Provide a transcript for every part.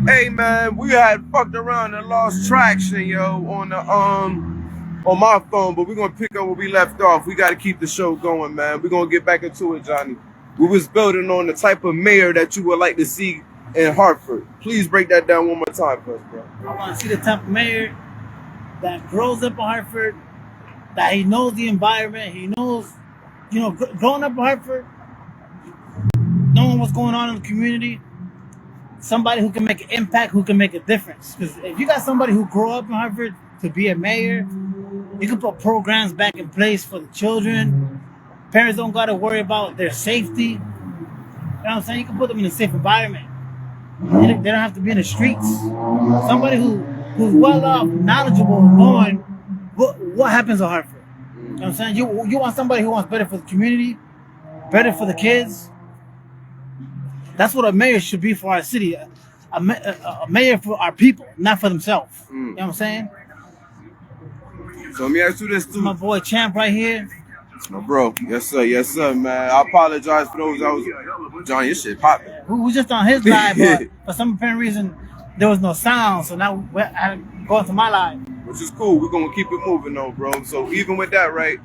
Hey man, we had fucked around and lost traction, yo, on the on my phone, but we're gonna pick up where we left off. We gotta keep the show going, man. We're gonna get back into it, Johnny. We was building on the type of mayor that you would like to see in Hartford. Please break that down one more time for us, bro. I want to see the type of mayor that grows up in Hartford, that he knows the environment, he knows, growing up in Hartford, knowing what's going on in the community, somebody who can make an impact, who can make a difference. Because if you got somebody who grew up in Hartford to be a mayor, you can put programs back in place for the children. Parents don't got to worry about their safety. You know what I'm saying? You can put them in a safe environment. They don't have to be in the streets. Somebody who's well off, knowledgeable, knowing what happens in Hartford. You know what I'm saying? You want somebody who wants better for the community, better for the kids. That's what a mayor should be for our city. A mayor for our people, not for themselves. You know what I'm saying? So let me ask you this too. My boy Champ right here. No, bro. Yes, sir, man. I apologize for those. Johnny, your shit popping. Who was just on his live, but for some apparent reason, there was no sound. So now I had to go into my live. Which is cool. We're going to keep it moving, though, bro. So even with that, right,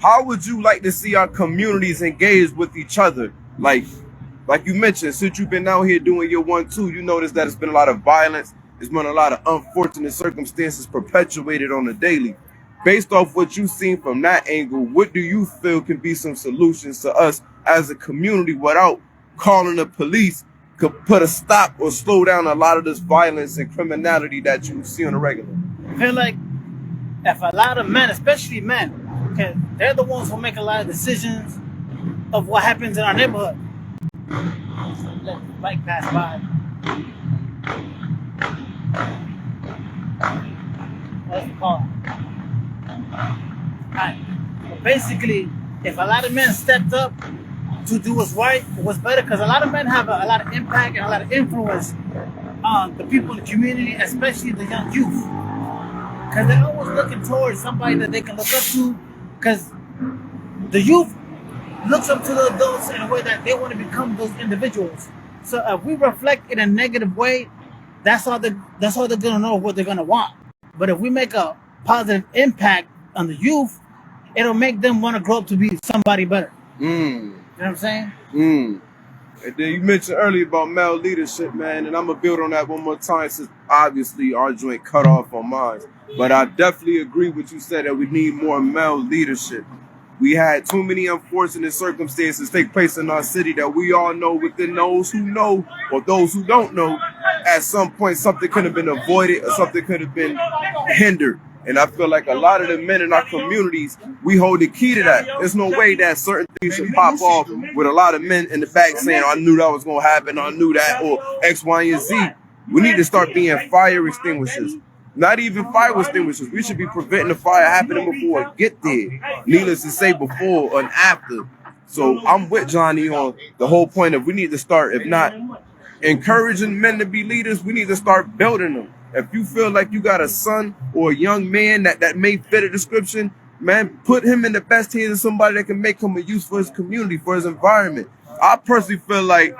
how would you like to see our communities engage with each other? Like you mentioned, since you've been out here doing your 1-2, you notice that it's been a lot of violence. There's been a lot of unfortunate circumstances perpetuated on the daily. Based off what you've seen from that angle, what do you feel can be some solutions to us as a community without calling the police could put a stop or slow down a lot of this violence and criminality that you see on a regular? I feel like if a lot of men, especially men, okay, they're the ones who make a lot of decisions of what happens in our neighborhood. Let the bike pass by. What's the call? Alright. But basically, if a lot of men stepped up to do what's right, what's better, because a lot of men have a lot of impact and a lot of influence on the people in the community, especially the young youth. Because they're always looking towards somebody that they can look up to, because the youth looks up to the adults in a way that they want to become those individuals. So if we reflect in a negative way, that's how they're gonna know what they're gonna want. But if we make a positive impact on the youth, it'll make them want to grow up to be somebody better. You know what I'm saying? And then you mentioned earlier about male leadership, man, and I'm gonna build on that one more time since obviously our joint cut off on mine. But I definitely agree with you said that we need more male leadership. We had too many unfortunate circumstances take place in our city that we all know within those who know or those who don't know. At some point, something could have been avoided or something could have been hindered. And I feel like a lot of the men in our communities, we hold the key to that. There's no way that certain things should pop off with a lot of men in the back saying, I knew that was going to happen, I knew that, or X, Y, and Z. We need to start being fire extinguishers. Not even fire extinguishers. We should be preventing the fire happening before it get there. Needless to say, before and after. So I'm with Johnny on the whole point of we need to start, if not encouraging men to be leaders, we need to start building them. If you feel like you got a son or a young man that may fit a description, man, put him in the best hands of somebody that can make him a use for his community, for his environment. I personally feel like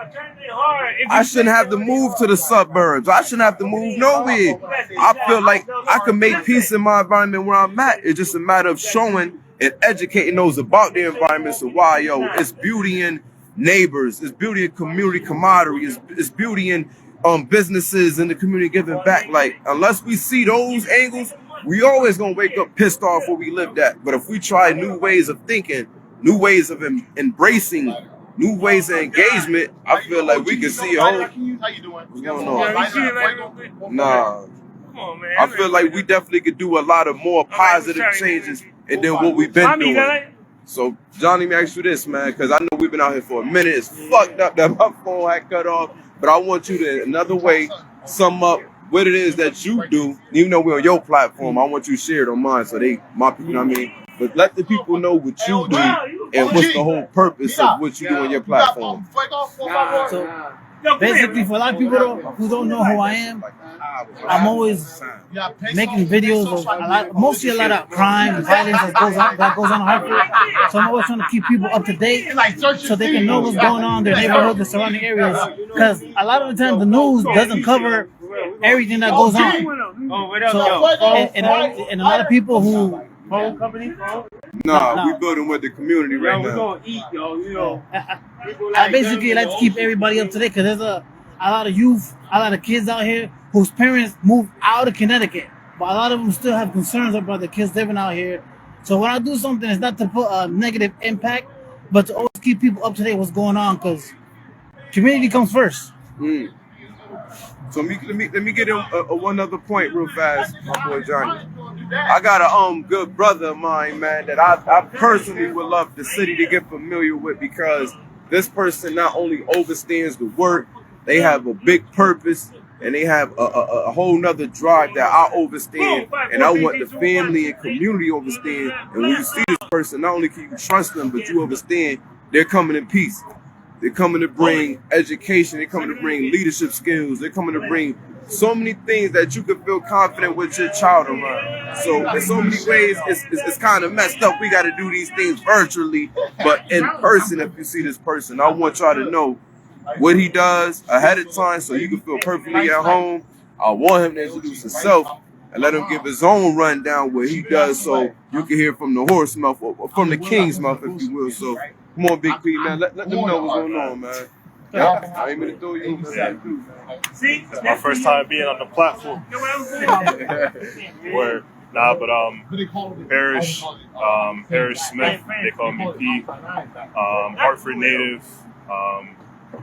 I shouldn't have to move to the suburbs. I shouldn't have to move nowhere. I feel like I can make peace in my environment where I'm at. It's just a matter of showing and educating those about their environment. So why, it's beauty in neighbors. It's beauty in community camaraderie. It's beauty in businesses in the community giving back. Like, unless we see those angles, we always gonna wake up pissed off where we lived at. But if we try new ways of thinking, new ways of embracing, new ways of engagement, I feel like we can see a whole. How you doing? What's going on? Nah. Come on, man. I feel like we definitely could do a lot of more positive changes than what we've been doing. So, Johnny, let me ask you this, man, because I know we've been out here for a minute. It's fucked up that my phone had cut off, but I want you to, another way, sum up what it is that you do. Even though we're on your platform, I want you to share it on mine so my people, you know what I mean? But let the people know what you do and what's the whole purpose of what you do on your platform. So, basically, for a lot of people who don't know who I am, I'm always making videos of mostly a lot of crime and violence that goes on in Hartford. So I'm always trying to keep people up to date so they can know what's going on in their neighborhood, the surrounding areas. Because a lot of the time the news doesn't cover everything that goes on. Oh, what up, So, yo? and a lot of people who Phone company? Nah, we building with the community right Yo, we now. gonna eat, yo. You know. I basically like to keep everybody up to date because there's a lot of youth, a lot of kids out here whose parents moved out of Connecticut, but a lot of them still have concerns about the kids living out here. So when I do something, it's not to put a negative impact, but to always keep people up to date what's going on because community comes first. Mm. So let me get in one other point real fast, my boy Johnny. I got a good brother of mine, man, that I personally would love the city to get familiar with because this person not only understands the work, they have a big purpose, and they have a whole nother drive that I understand, and I want the family and community to understand. And when you see this person, not only can you trust them, but you understand they're coming in peace. They're coming to bring education. They're coming to bring leadership skills. They're coming to bring so many things that you can feel confident with your child around. So in so many ways, it's kind of messed up. We got to do these things virtually, but in person, if you see this person, I want y'all to know what he does ahead of time so you can feel perfectly at home. I want him to introduce himself and let him give his own rundown what he does so you can hear from the horse mouth or from the king's mouth, if you will. So come on, Big P, man. Let them know what's going on, man. Yeah, I ain't gonna throw you over there. It's my first time being on the platform. Word. Nah, but Parishe Smith, they call me P. Hartford native.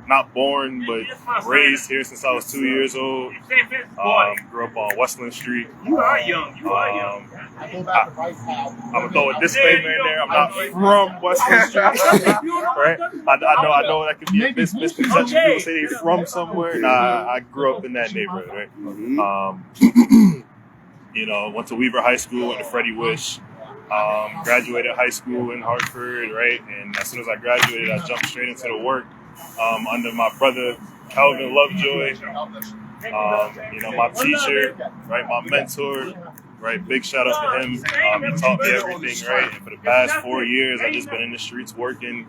Not born, but raised here since I was 2 years old. Grew up on Westland Street. You are young. You are young. I'm gonna throw a disclaimer in there. I'm not from Westland Street, right? I know that could be a misconception. People say they're from somewhere. Nah, I grew up in that neighborhood, right? You know, went to Weaver High School, went to Freddie Wish. Graduated high school in Hartford, right? And as soon as I graduated, I jumped straight into the work under my brother Calvin Lovejoy. You know, my teacher, right? My mentor, right? Big shout out to him. He taught me everything, right? And for the past 4 years, I've just been in the streets working,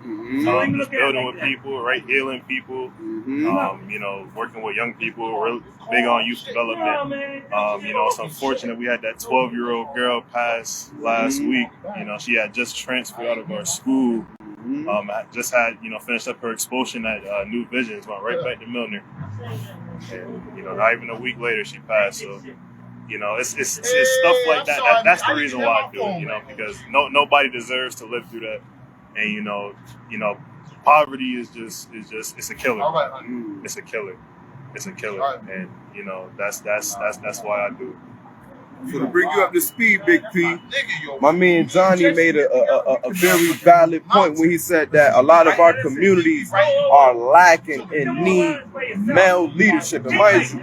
just building with people, right? Healing people, you know, working with young people, real big on youth development. You know, it's unfortunate we had that 12-year-old girl pass last week. You know, she had just transferred out of our school. Just had, you know, finished up her expulsion at New Visions, went right back to Milner. And, you know, not even a week later, she passed. So, you know, it's stuff like that. That's the reason why I do it, you know, because nobody deserves to live through that. And, you know, poverty is just it's a killer. It's a killer. It's a killer. And, you know, that's why I do it. So to bring you up to speed, Big P, my man Johnny made a very valid point when he said that a lot of our communities are lacking and need male leadership. And mind you,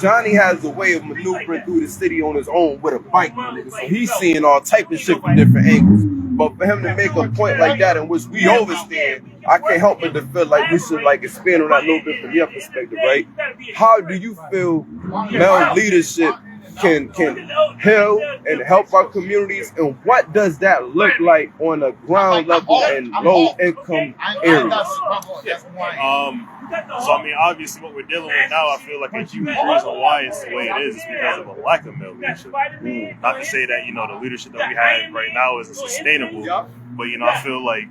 Johnny has a way of maneuvering through the city on his own with a bike. So he's seeing all type of shit from different angles. But for him to make a point like that in which we understand, I can't help but to feel like we should like expand on that a little bit from your perspective, right? How do you feel male leadership can heal and help our communities, and what does that look like on a ground level in low income areas? So I mean, obviously, what we're dealing with now, I feel like a huge reason why it's the way it is because of a lack of male leadership. Not to say that, you know, the leadership that we have right now isn't sustainable, but, you know, I feel like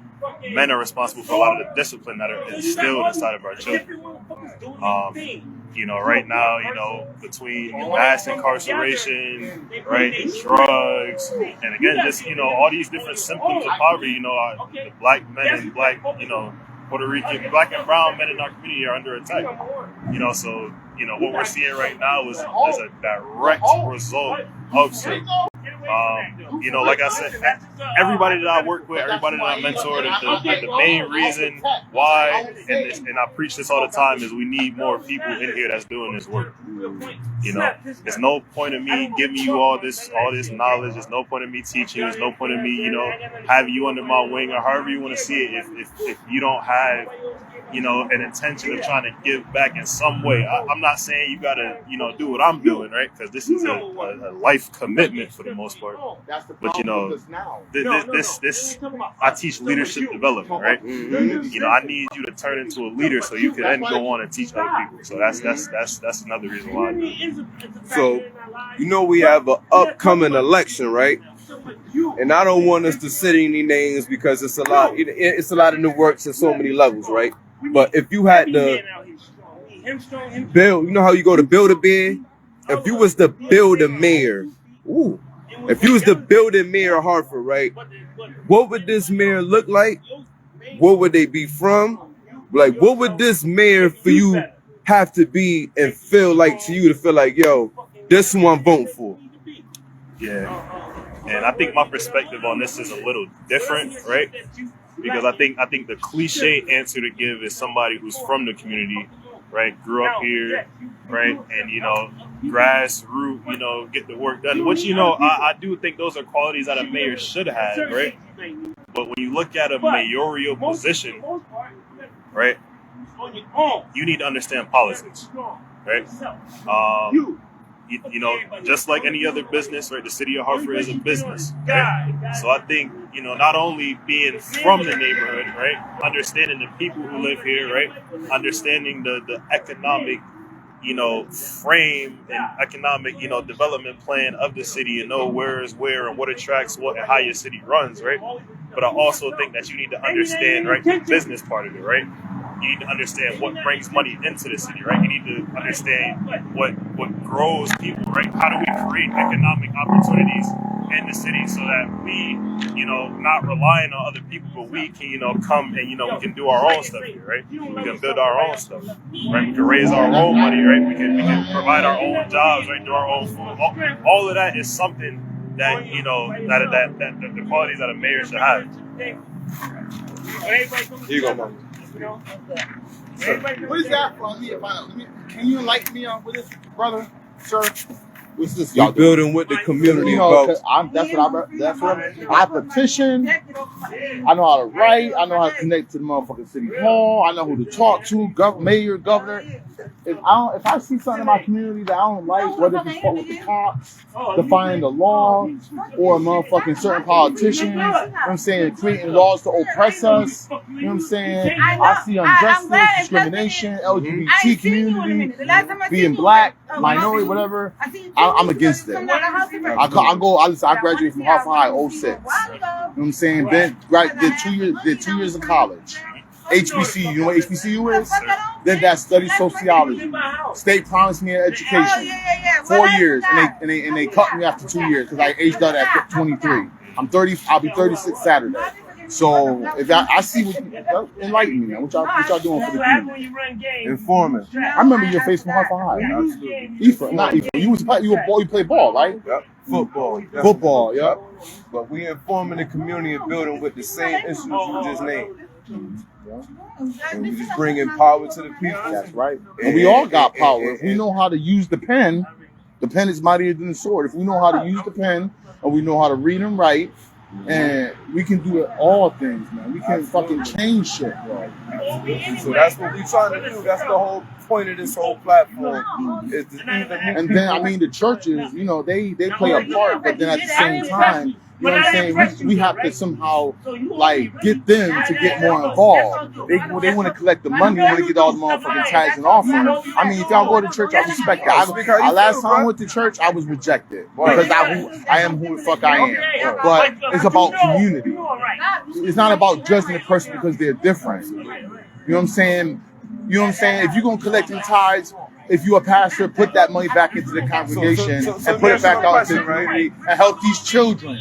men are responsible for a lot of the discipline that are instilled inside of our children. You know, right now, you know, between mass incarceration, right, drugs, and again, just, you know, all these different symptoms of poverty, you know, the black men and black, you know, Puerto Rican, black and brown men in our community are under attack. You know, so, you know, what we're seeing right now is a direct result of sin. You know, like I said, everybody that I work with, everybody that I mentor, the main reason why, and I preach this all the time, is we need more people in here that's doing this work. You know, there's no point in me giving you all this knowledge. There's no point in me teaching. There's no point in me, you know, having you under my wing or however you want to see it. If you don't have, you know, an intention of trying to give back in some way. I'm not saying you got to, you know, do what I'm doing, right? Because this is a life commitment for the most most part. That's the But you problem know, with us now. this I teach leadership development, right? You know, I need you to turn into a leader so you can then go on and teach other people. So that's another reason why I do it. So, you know, we have an upcoming election, right? And I don't want us to say any names because it's a lot. It's a lot in the works at so many levels, right? But if you had to build, you know how you go to build a bid? If you was to build a mayor, if you was to build a mayor of Hartford, right? What would this mayor look like? What would they be from? Like, what would this mayor for you have to be and feel like to you to feel like, yo, this one I'm voting for? Yeah. And I think my perspective on this is a little different, right? Because I think the cliche answer to give is somebody who's from the community, right? Grew up here, right? And, you know, grassroots, you know, get the work done. Which, you know, I do think those are qualities that a mayor should have, right? But when you look at a mayoral position, right, you need to understand politics, right? You know, just like any other business, right? The city of Hartford is a business, right? So I think, you know, not only being from the neighborhood, right? Understanding the people who live here, right? Understanding the economic, you know, frame and economic, you know, development plan of the city and know where is where and what attracts what and how your city runs, right? But I also think that you need to understand, right, the business part of it, right? You need to understand what brings money into the city, right? You need to understand what grows people, right? How do we create economic opportunities in the city so that we, you know, not relying on other people, but we can, you know, come and, you know, we can do our own stuff here, right? We can build our own stuff, right? We can raise our own money, right? We can provide our own jobs, right? Do our own food. All of that is something that, you know, that the qualities that a mayor should have. Here you go, man. What is that for me? Can you enlighten me on with this, brother, sir? What's this? Y'all building with the community, You know, folks. that's what I petition. I know how to write. I know how to connect to the motherfucking city hall. I know who to talk to. Mayor, governor. If I see something in my community that I don't like, whether it's with the cops, defying the law, or motherfucking certain politicians, you know what I'm saying, creating laws to oppress us, you know what I'm saying? I see injustice, discrimination, LGBT community, being black, minority, whatever. I'm against it. I graduated from Hartford High 06. You know what I'm saying? Did 2 years of college. HBCU, you know what HBCU is? Then that studied sociology. State promised me an education. 4 years, and they cut me after 2 years because I aged out at 23. I'm 30. I'll be 36 Saturday. So if I see what enlighten me, man. What y'all doing for the community? Informing. I remember your face from Hartford High. Ifa, not Ifa. You were boy. You played ball, right? Yep. Football. Football. Yep. But we informing the community and building with the same issues you just named. And we just bringing power to the people. That's right. And we all got power. If we know how to use the pen is mightier than the sword. If we know how to use the pen and we know how to read and write, and we can do all things, man. We can fucking change shit, bro. So that's what we trying to do. That's the whole point of this whole platform. Is to and then I mean the churches, you know, they play a part, but then at the same time, you know what I'm saying? We have to somehow like get them to get more involved. They want to collect the money, want to get all the motherfucking tithes and offerings. I mean, if y'all go to church, I respect that. Last time I went to church, I was rejected because I am who the fuck I am. But it's about community. It's not about judging a person because they're different. You know what I'm saying? You know what I'm saying? If you're gonna collect the tithes, if you're a pastor, put that money back into the congregation and put it back out to the community and help these children.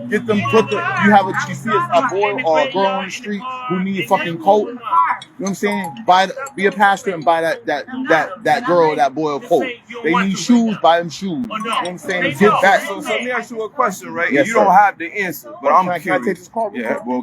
Get them, you see a boy or a girl on the street who need a fucking coat. You know what I'm saying? Be a pastor and buy that girl, that boy a coat. They need shoes, buy them shoes. You know what I'm saying? Get back. So let me ask you a question, right? Yes, you sir. don't have the answer, but I'm curious. Can I take this call? Yeah, well,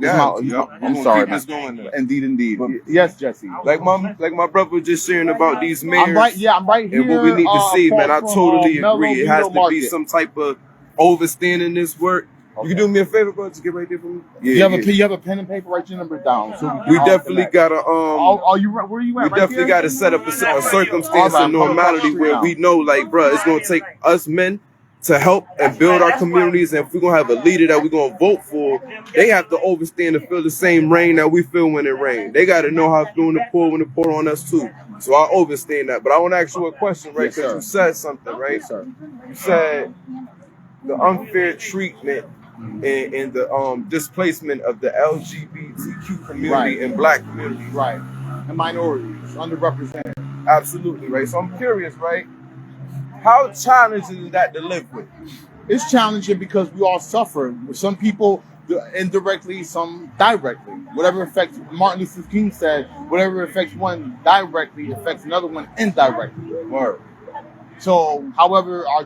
I'm sorry, man. Indeed. But, yes, Jesse. Like my brother was just sharing about these mayors. I'm right here. And what we need to see, man, I totally agree. It has to Market. be some type of overstanding this work. Okay. You can do me a favor, bro, to get right there for me. Yeah, you have a pen and paper, write your number down. So we definitely gotta where you at? We definitely gotta set up a circumstance of normality where we know, like, bro, it's gonna take us men to help and build our communities, and if we're gonna have a leader that we're gonna vote for, they have to understand to feel the same rain that we feel when it rains. They got to know how it's doing the pour when it pour on us too. So I understand that. But I want to ask you a question, right? Because you said something, right? Yes, sir. You said the unfair treatment and the displacement of the LGBTQ community and Black community. Right. And minorities, underrepresented. Absolutely, right? So I'm curious, right? How challenging is that to live with? It's challenging because we all suffer. Some people indirectly, some directly. Whatever affects, Martin Luther King said, whatever affects one directly affects another one indirectly. Word. So, however our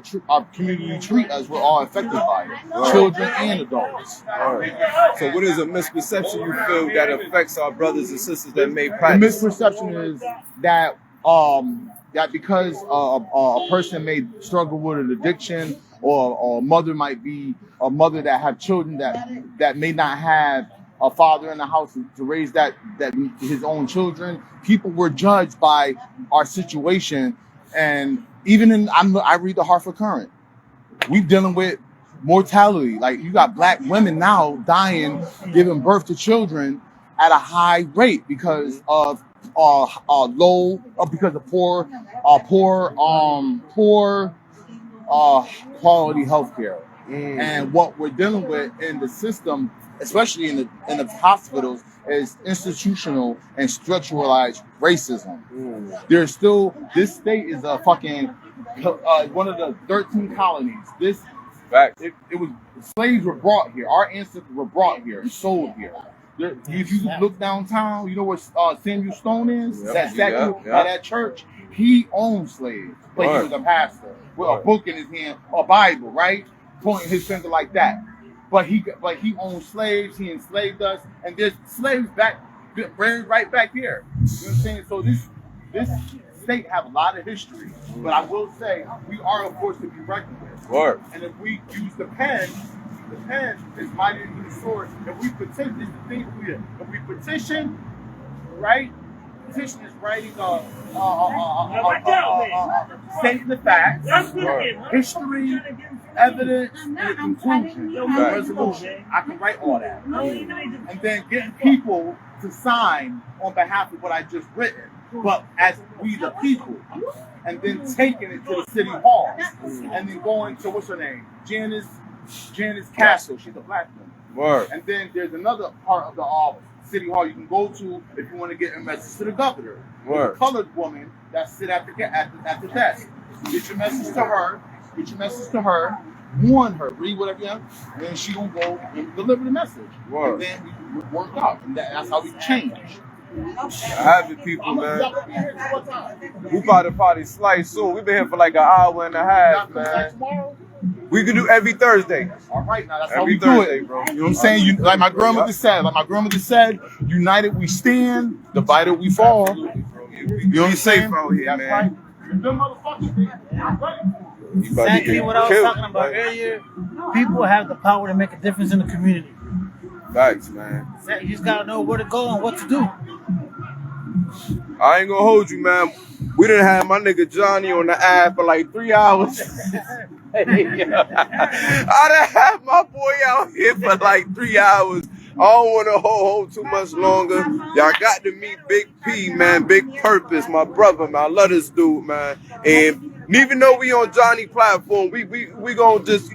community treat us, we're all affected by it. Children and adults. Word. So what is a misperception you feel that affects our brothers and sisters that may The practice? misperception is that that because a person may struggle with an addiction, or a mother might be a mother that have children that may not have a father in the house to raise that his own children. People were judged by our situation, and even I read the Hartford Current. We're dealing with mortality. Like, you got Black women now dying, giving birth to children at a high rate because of because of poor quality healthcare. And what we're dealing with in the system, especially in the hospitals, is institutional and structuralized racism. There's still, this state is a fucking one of the 13 colonies. This fact, it was, slaves were brought here. Our ancestors were brought here and sold here. If you look downtown, you know where Samuel Stone is? Yep. That statue by that church. He owned slaves, but he was a pastor with a book in his hand, a Bible, right? Pointing his finger like that. But he owned slaves. He enslaved us, and there's slaves right back here. You know what I'm saying? So this state have a lot of history, but I will say we are a force to be reckoned with. Word. And if we use the pen is mightier than the sword. If we petition, this is the thing if we petition, right? Petition is writing stating the facts, history, evidence, and a conclusion, a resolution. I can write all that. And then getting people to sign on behalf of what I just written, but as we the people. And then taking it to the city hall. And then going to, what's her name? Janice Castle. She's a Black woman. Word. And then there's another part of the city hall you can go to if you want to get a message to the governor. Word. The colored woman that sit at the desk. Get your message to her. Warn her. Read whatever you have. And then she gonna go and deliver the message. Word. And then we work out. And that's how we change. I have it, people, man. We about to party slice soon. We've been here for like an hour and a half, man. We can do every Thursday. All right, now that's every how we Thursday, do it, bro. You know what I'm saying? Like my grandmother said, united we stand, divided we fall. Absolutely, bro. You know what I'm safe saying? out here, That's man. right. Them motherfuckers, I'm ready. You about to Exactly get what I was killed, talking about man. earlier. People have the power to make a difference in the community. Facts, man. You just gotta know where to go and what to do. I ain't gonna hold you, man. We done had my nigga Johnny on the app for like 3 hours. I done had my boy out here for like 3 hours. I don't want to hold too much longer. Y'all got to meet Big P, man. Big Purpose, my brother, man. I love this dude, man. And even though we on Johnny platform, we gonna just,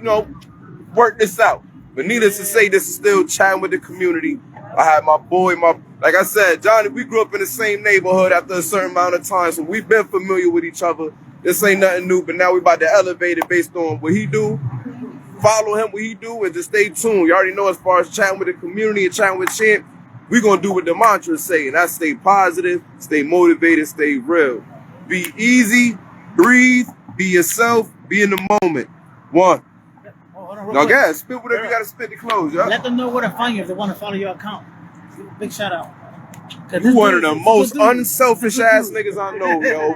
work this out. But needless to say, this is still chatting with the community. I had my boy, like I said, Johnny, we grew up in the same neighborhood after a certain amount of time, so we've been familiar with each other. This ain't nothing new, but now we about to elevate it based on what he do. Follow him, what he do, and just stay tuned. You already know, as far as chatting with the community and chatting with Champ, we gonna do what the mantras say, and that's stay positive, stay motivated, stay real. Be easy, breathe, be yourself, be in the moment. One. Now, guys, spit whatever you gotta spit to close, yeah? Let them know where to find you if they want to follow your account. Big shout out. You one of the most unselfish ass niggas I know, yo.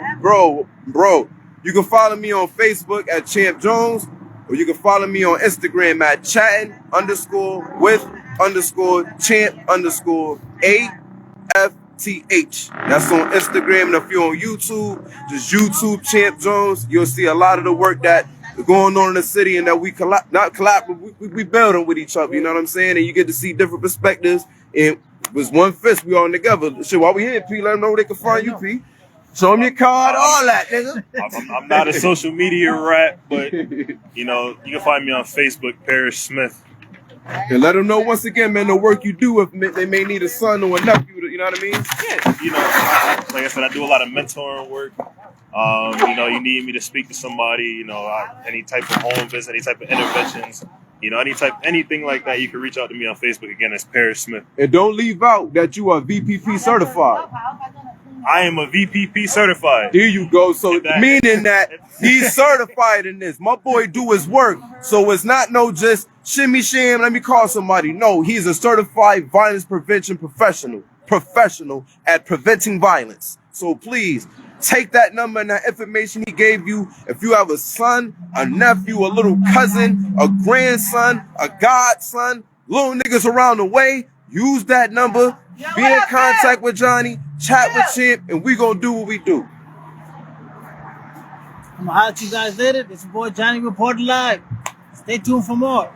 Bro. You can follow me on Facebook at Champ Jones, or you can follow me on Instagram at Chattin_with_Champ_AFTH. That's on Instagram. And if you're on YouTube, just YouTube Champ Jones. You'll see a lot of the work that the going on in the city and that we not collab, but we building with each other. You know what I'm saying? And you get to see different perspectives. And with one fist, we all together. Shit, while we here, P, let them know where they can find you, P. Show them your card, all that, nigga. I'm not a social media rat, but you know, you can find me on Facebook, Parishe Smith. And let them know once again, man, the work you do, if they may need a son or a nephew, you know what I mean? Yeah, you know, like I said, I do a lot of mentoring work. You know, you need me to speak to somebody, you know, any type of home visit, any type of interventions, you know, anything like that, you can reach out to me on Facebook. Again, it's Parishe Smith. And don't leave out that you are VPP certified. I am a VPP certified. There you go. So meaning that he's certified in this. My boy do his work. So it's not no just shimmy sham, let me call somebody. No, he's a certified violence prevention professional at preventing violence. So please take that number and that information he gave you. If you have a son, a nephew, a little cousin, a grandson, a godson, little niggas around the way, use that number. Be in contact with Johnny, chat with Chip, and we gonna do what we do. I'm gonna holler at you guys later. This is your boy Johnny reporting live. Stay tuned for more.